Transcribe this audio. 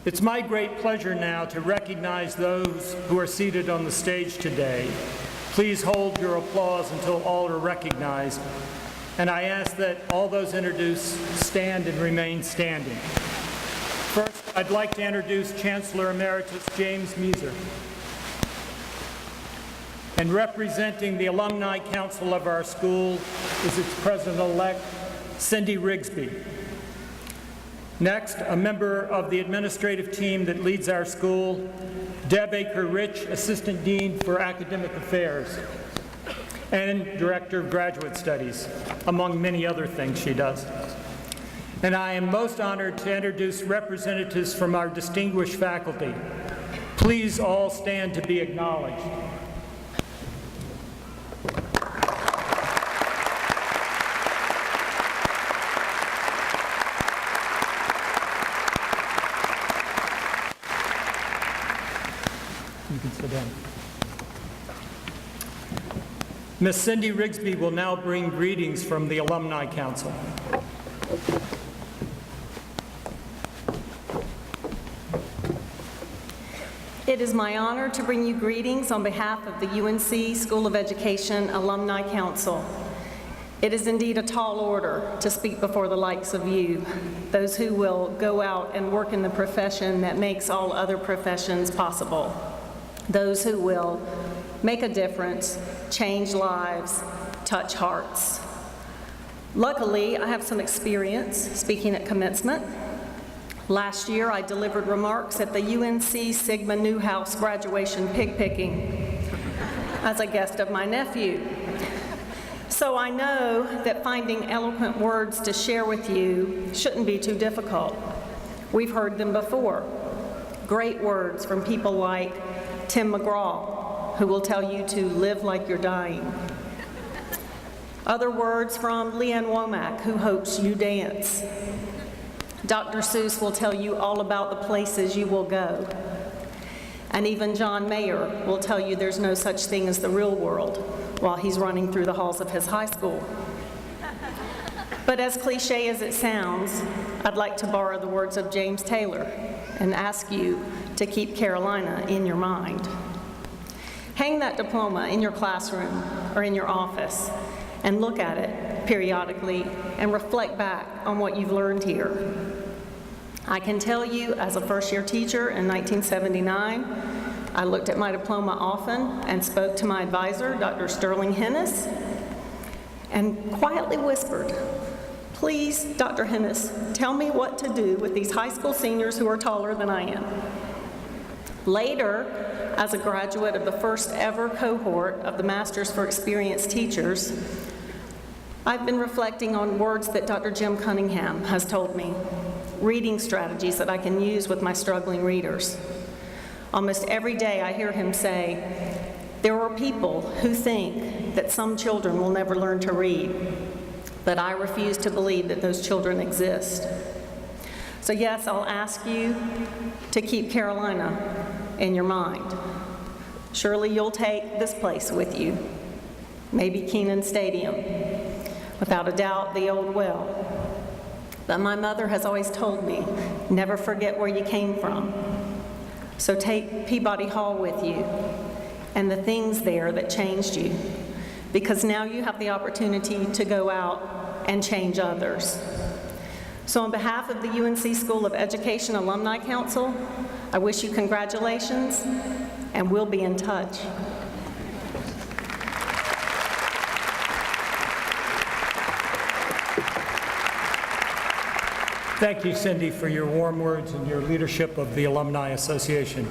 It's my great pleasure now to recognize those who are seated on the stage today. Please hold your applause until all are recognized. And I ask that all those introduced stand and remain standing. First, I'd like to introduce Chancellor Emeritus James Measer. And representing the Alumni Council of our school is its President-elect, Cindi Rigsbee. Next, a member of the administrative team that leads our school, Deb Aker-Rich, Assistant Dean for Academic Affairs and Director of Graduate Studies, among many other things she does. And I am most honored to introduce representatives from our distinguished faculty. Please all stand to be acknowledged. You can sit down. Ms. Cindi Rigsbee will now bring greetings from the Alumni Council. It is my honor to bring you greetings on behalf of the UNC School of Education Alumni Council. It is indeed a tall order to speak before the likes of you, those who will go out and work in the profession that makes all other professions possible, those who will make a difference, change lives, touch hearts. Luckily, I have some experience speaking at commencement. Last year, I delivered remarks at the UNC Sigma Newhouse graduation pig picking as a guest of my nephew. So I know that finding eloquent words to share with you shouldn't be too difficult. We've heard them before. Great words from people like Tim McGraw, who will tell you to live like you're dying. Other words from Leanne Womack, who hopes you dance. Dr. Seuss will tell you all about the places you will go. And even John Mayer will tell you there's no such thing as the real world while he's running through the halls of his high school. But as cliche as it sounds, I'd like to borrow the words of James Taylor and ask you to keep Carolina in your mind. Hang that diploma in your classroom or in your office and look at it periodically and reflect back on what you've learned here. I can tell you, as a first-year teacher in 1979, I looked at my diploma often and spoke to my advisor, Dr. Sterling Hennis, and quietly whispered, "Please, Dr. Hennis, tell me what to do with these high school seniors who are taller than I am." Later, as a graduate of the first ever cohort of the Masters for Experienced Teachers, I've been reflecting on words that Dr. Jim Cunningham has told me, reading strategies that I can use with my struggling readers. Almost every day I hear him say, "There are people who think that some children will never learn to read, but I refuse to believe that those children exist." So yes, I'll ask you to keep Carolina in your mind. Surely you'll take this place with you, maybe Kenan Stadium, without a doubt the old well. But my mother has always told me, never forget where you came from. So take Peabody Hall with you and the things there that changed you, because now you have the opportunity to go out and change others. So on behalf of the UNC School of Education Alumni Council, I wish you congratulations, and we'll be in touch. Thank you, Cindi, for your warm words and your leadership of the Alumni Association.